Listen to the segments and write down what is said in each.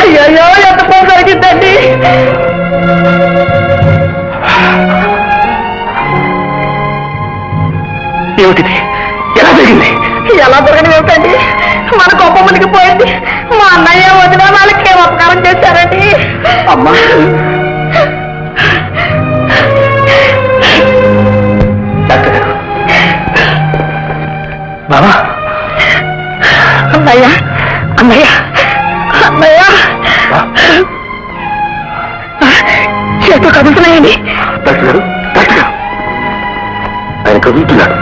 అయ్యో ఎంత పని జరిగిందండి. ఏమిటిది? ఎలా జరిగింది? ఎలా జరగడం ఏమిటండి? మన గొప్ప మునిగి పోయింది. మా అన్నయ్య వదిన వాళ్ళకి ఏం అపకారం చేశారండి. అమ్మా, డాక్టర్ గారు, బాబా, అన్నయ్య అన్నయ్య అన్నయ్య చేతులు కదులుతున్నాయండి. డాక్టర్ గారు, డాక్టర్ గారు, ఆయన కదులుతున్నాడు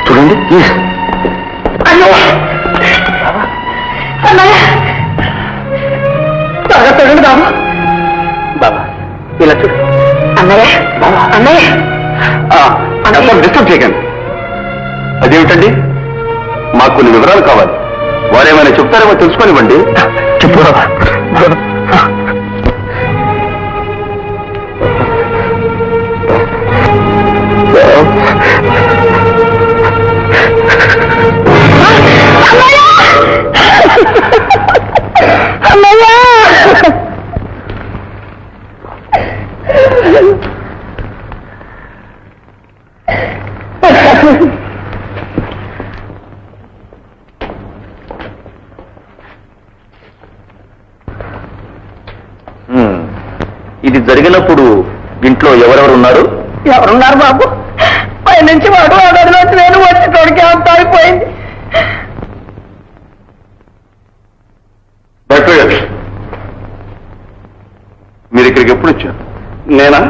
చూడండి. అన్నయ్య అన్నయ్య త్వరగా చూడండి బాబు. బాబా ఇలా చూడు. అన్నయ్య బాబా, అన్నయ్య డిస్టర్బ్ చేయకండి. అదేమిటండి, మాకు కొన్ని వివరాలు కావాలి. వారేమైనా చెప్తారేమో తెలుసుకోనివ్వండి. చెప్పు. ఇది జరిగినప్పుడు ఇంట్లో ఎవరెవరు ఉన్నారు? ఎవరున్నారు బాబు? పై నుంచి వాడు వాడలోంచి నేను వచ్చి తొడికి అంత అయిపోయింది. డాక్టర్ గారు, మీరు ఇక్కడికి ఎప్పుడు వచ్చారు? నేనా?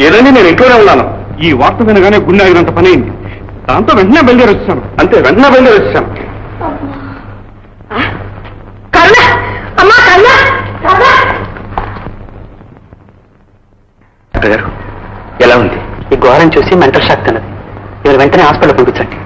ఏదండి, నేను ఇంట్లోనే ఉన్నాను. ఈ వార్త వినగానే గుండె ఆగినంత పని అయింది. దాంతో వెంటనే బయలుదేరి వచ్చాను. అంతే, వెంటనే బయలుదేరి వచ్చాను. కరుణ, అమ్మా కరుణ, కరుణ. డాక్టర్ గారు, ఎలా ఉంది? ఈ ఘోరం చూసి మెంటల్ షాక్ అన్నది. మీరు వెంటనే హాస్పిటల్ పంపించండి.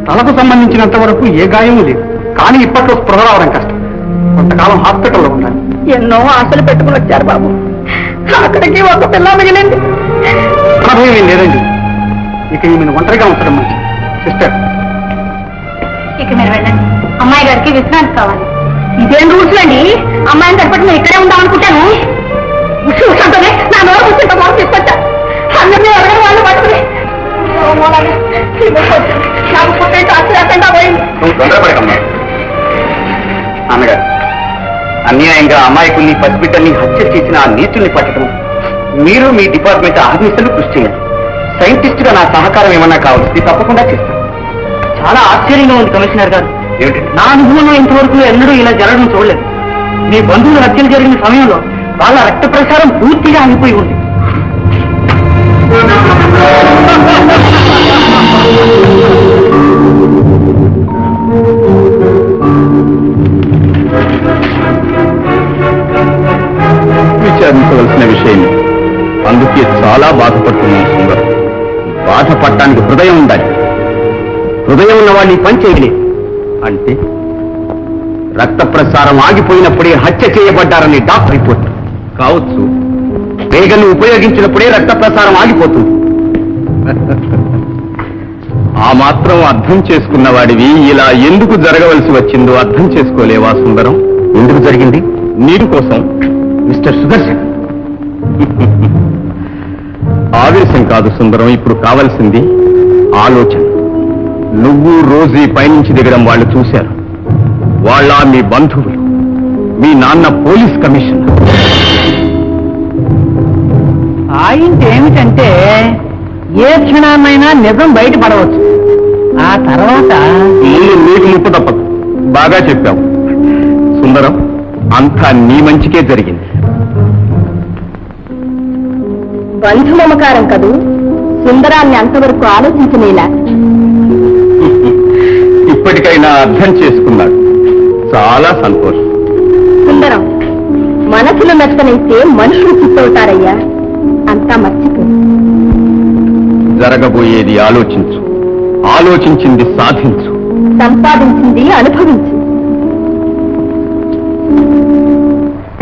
తలకు సంబంధించినంత వరకు ఏ గాయమూ లేదు. కానీ ఇప్పట్లో స్పృహ రావడం కష్టం. కొంతకాలం హాస్పిటల్లో ఉండాలి. ఎన్నో ఆశలు పెట్టుకుని వచ్చారు బాబు. అక్కడికి ఒక పిల్ల మిగిలింది. భయం ఏం లేదండి. ఇక ఈమెను ఒంటరిగా ఉంచడం మంచిది. సిస్టర్, ఇక మీరు వెళ్ళండి. అమ్మాయి గారికి విశ్రాంతి కావాలి. ఇదేం రూల్స్ అండి? అమ్మాయిని తరపతి నేను ఇక్కడే ఉందాం అనుకుంటాను. చూసంతోనే నా నోరు కూర్చుంటా బాబు తీసుకొచ్చా. అందరినీ ఎవరైనా వాళ్ళు పట్టుకుని నాకు పుట్టే కాకుండా పోయింది. నువ్వు తొందరపడకమ్మా. అన్నగారు, అన్యాయంగా అమాయకుల్ని పసిబిడ్డల్ని హత్య చేసిన ఆ నీచుల్ని పట్టడం మీరు మీ డిపార్ట్మెంట్ ఆఫీసర్లు కృషి చేయండి. సైంటిస్ట్ గా నా సహకారం ఏమన్నా కావాల్సింది తప్పకుండా చేస్తాను. చాలా ఆశ్చర్యంగా ఉంది కమిషనర్ గారు. ఏమిటి? నా అనుభవంలో ఇంతవరకు ఎన్నడూ ఇలా జరగడం చూడలేదు. మీ బంధువుల హత్యలు జరిగిన సమయంలో వాళ్ళ రక్త ప్రసారం పూర్తిగా ఆగిపోయి ఉంది. విచారించవలసిన విషయం. అందుకే చాలా బాధపడుతున్నాం సుందరం. బాధపడటానికి హృదయం ఉండాలి. హృదయం ఉన్న వాడిని పని చేయలేదు అంటే రక్త ప్రసారం ఆగిపోయినప్పుడే హత్య చేయబడ్డారని డాక్టర్ రిపోర్ట్ కావచ్చు. వేగను ఉపయోగించినప్పుడే రక్త ప్రసారం ఆగిపోతుంది. ఆ మాత్రం అర్థం చేసుకున్న వాడివి ఇలా ఎందుకు జరగవలసి వచ్చిందో అర్థం చేసుకోలేవా సుందరం? ఎందుకు జరిగింది? నీరు కోసం మిస్టర్ సుదర్శన్. ఆవేశం కాదు సుందరం, ఇప్పుడు కావలసింది ఆలోచన. నువ్వు రోజీ పైనుంచి దిగడం వాళ్ళు చూశారు. వాళ్ళ మీ బంధువులు, మీ నాన్న పోలీస్ కమిషనర్. పాయింట్ ఏమిటంటే ఏ క్షణమైనా నిజం బయటపడవచ్చు. ఆ తర్వాత ముందు నీకు ముప్పు తప్పదు. బాగా చెప్పావు సుందరం. అంతా నీ మంచికే జరిగింది. బంధు మమకారం కదూ సుందరాన్ని అంతవరకు ఆలోచించనేలా. ఇప్పటికైనా అర్థం చేసుకున్నాడు. చాలా సంతోషం. సుందరం, మనసులో మెత్తనైతే మనుషులు చిత్తవుతారయ్యా. అంతా మర్చిపో. జరగబోయేది ఆలోచించు, ఆలోచించింది సాధించు, సంపాదించింది అనుభవించు.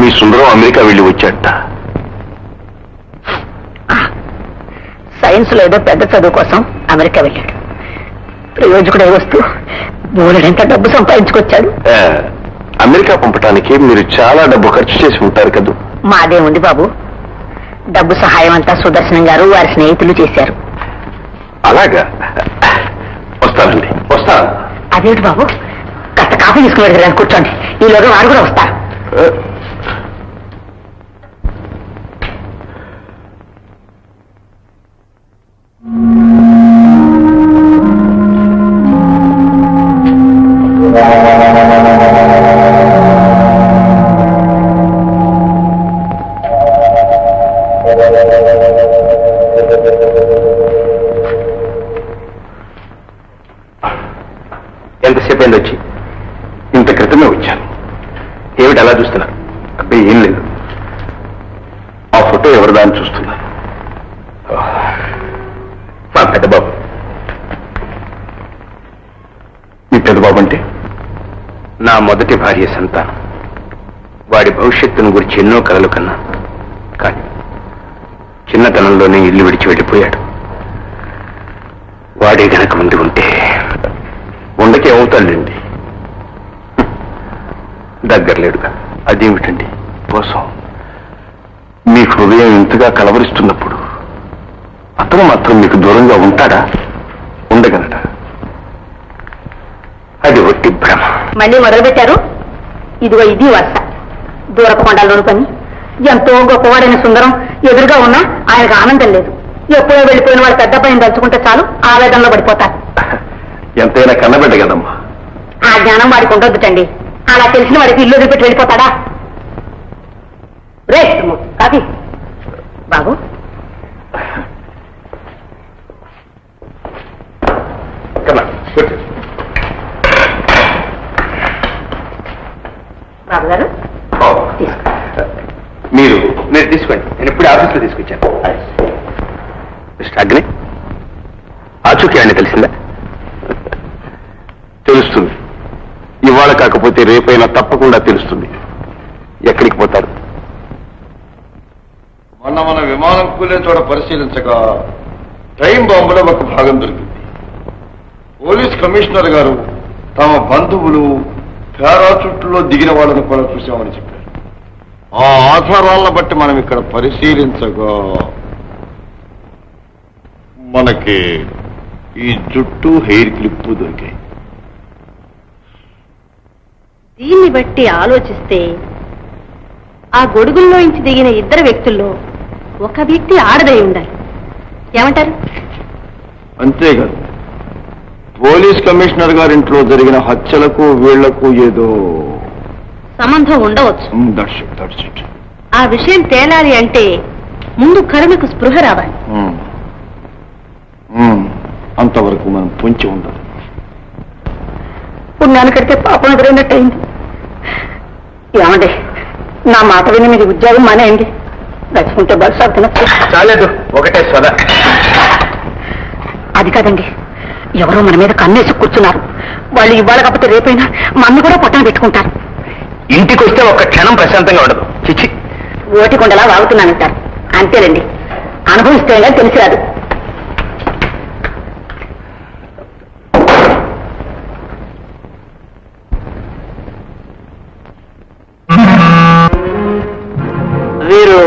మీ సుందరం అమెరికా వెళ్ళి వచ్చాట. సైన్స్ లో ఏదో పెద్ద చదువు కోసం అమెరికా వెళ్ళాడు. ప్రయోజకుడే వస్తూ బోలెడంత డబ్బు సంపాదించుకొచ్చాడు. అమెరికా పంపటానికి మీరు చాలా డబ్బు ఖర్చు చేసి ఉంటారు కదా. మాదేముంది బాబు, డబ్బు సహాయం అంతా సుదర్శనం గారు వారి స్నేహితులు చేశారు. అలాగా, వస్తానండి. వస్తాను. అదేమిటి బాబు, కాస్త కాఫీ తీసుకుని వెళ్ళారు, కూర్చోండి. ఈలోగా వారు కూడా వస్తారు. ఎంతసేపు అయింది వచ్చి? ఇంత క్రితమే వచ్చాను. ఏమిటి అలా చూస్తున్నారు? అబ్బే ఏం లేదు. ఆ ఫోటో ఎవరిదా అని చూస్తున్నాను. మా పెద్దబాబు. మీ పెద్దబాబు అంటే నా మొదటి భార్య సంతానం. వాడి భవిష్యత్తును గురించి ఎన్నో కలలు కన్నా. కానీ చిన్నతనంలోనే ఇల్లు విడిచి వెళ్ళిపోయాడు. వాడే గనక ముందు ఉంటే ఉండకే అవుతాడండి. దగ్గరలేడుగా. అదేమిటండి కోసం మీ హృదయం ఇంతగా కలవరిస్తున్నప్పుడు అతను మాత్రం మీకు దూరంగా ఉంటాడా? ఉండగలడా? అది ఒట్టి భ్రమ. మళ్ళీ మొదలుపెట్టారు. ఇదిగో ఇది వరుస. దూరపు కొండల్లోని పని. ఎంతో గొప్పవాడైన సుందరం ఎదురుగా ఉన్నా ఆయనకు ఆనందం లేదు. ఎప్పుడో వెళ్ళిపోయిన వాడు పెద్ద పైన తలుచుకుంటే చాలు ఆవేదనలో పడిపోతారు. ఎంతైనా కన్నబిడ్డ కదమ్మా. ఆ జ్ఞానం వాడికి ఉండొద్దుటండి. అలా తెలిసిన వాడికి ఇల్లు వదిలిపెట్టి వెళ్ళిపోతాడా? రే కాఫీ బాబు. బాబు గారు మీరు తీసుకోండి. నేను ఎప్పుడు ఆఫీస్లో తీసుకొచ్చాను. మిస్టర్ అగ్ని, ఆచూకీ అని తెలిసిందా? తెలుస్తుంది. ఇవాళ కాకపోతే రేపైనా తప్పకుండా తెలుస్తుంది. ఎక్కడికి పోతారు? మొన్న మన విమానం కూలే చోట పరిశీలించగా టైం బాంబులో ఒక భాగం దొరికింది. పోలీస్ కమిషనర్ గారు తమ బంధువులు పారాచూట్లో దిగిన వాళ్ళని కూడా చూశామని చెప్పారు. ఆ ఆధారాలను బట్టి మనం ఇక్కడ పరిశీలించగా మనకి ఈ జుట్టు హెయిర్ క్లిప్ దొరికాయి. దీన్ని బట్టి ఆలోచిస్తే ఆ గొడుగుల్లోంచి దిగిన ఇద్దరు వ్యక్తుల్లో ఒక వ్యక్తి ఆడదై ఉండాలి. ఏమంటారు? అంతేకాదు, పోలీస్ కమిషనర్ గారింట్లో జరిగిన హత్యలకు వీళ్లకు ఏదో సంబంధం ఉండవచ్చు. ఆ విషయం తేలాలి అంటే ముందు కరుణకు స్పృహ రావాలి. అంతవరకు మనం పొంచి ఉండాలి. పుణ్యాన్ని కడితే పాపం ఎదురైనట్టయింది. ఏమండి, నా మాట విని మీరు ఉద్యోగం మానేయండి. దచ్చుకుంటే బస్సు తినచ్చు. చాలేదు, ఒకటే సోదా. అది కాదండి, ఎవరో మన మీద కన్నేసి కూర్చున్నారు. వాళ్ళు ఇవాళ కాకపోతే రేపైనా మమ్మీ కూడా పొట్టన పెట్టుకుంటారు. ఇంటికి వస్తే ఒక్క క్షణం ప్రశాంతంగా ఉండదు. చిచ్చి, ఓటి కొండలా వాగుతున్నానంటారు. అంతేనండి, అనుభవిస్తే తెలిసి రాదు. వీరు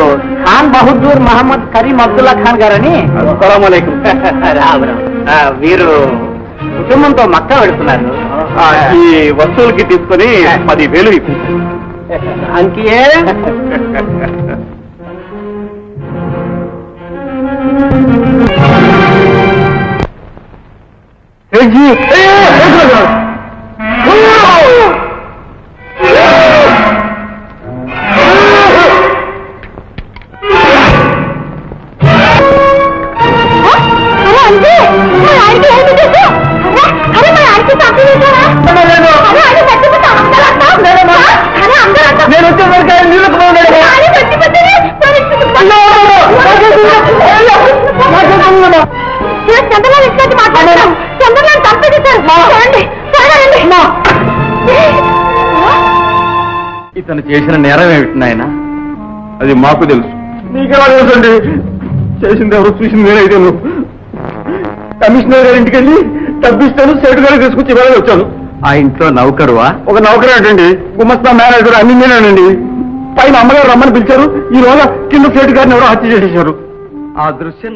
ఖాన్ బహదూర్ మహమ్మద్ కరీం అబ్దుల్లా ఖాన్ గారని. వీరు కుటుంబంతో మక్కా వెళుతున్నారు. ఈ వస్తువులకి తీసుకుని 10,000 ఇప్పించారు. అంకియే ఇతను చేసిన నేరం ఏమిటి నాయన? అది మాకు తెలుసు, మీకెలా తెలుసండి? చేసింది ఎవరు, చూసింది నేనైతే నువ్వు. కమిషనర్ గారి ఇంటికి వెళ్ళి డబ్బిస్తాను, సేటు గారికి తీసుకొచ్చి ఇవాళ వచ్చాను. ఆ ఇంట్లో నౌకరువా? ఒక నౌకరు ఏంటండి, గుమస్తా మేనేజర్ అన్ని నేనేనండి. పైన అమ్మగారు రమ్మని పిలిచారు, ఈ రోజు కింద సేటు గారిని ఎవరో హత్య చేసేశారు. ఆ దృశ్యం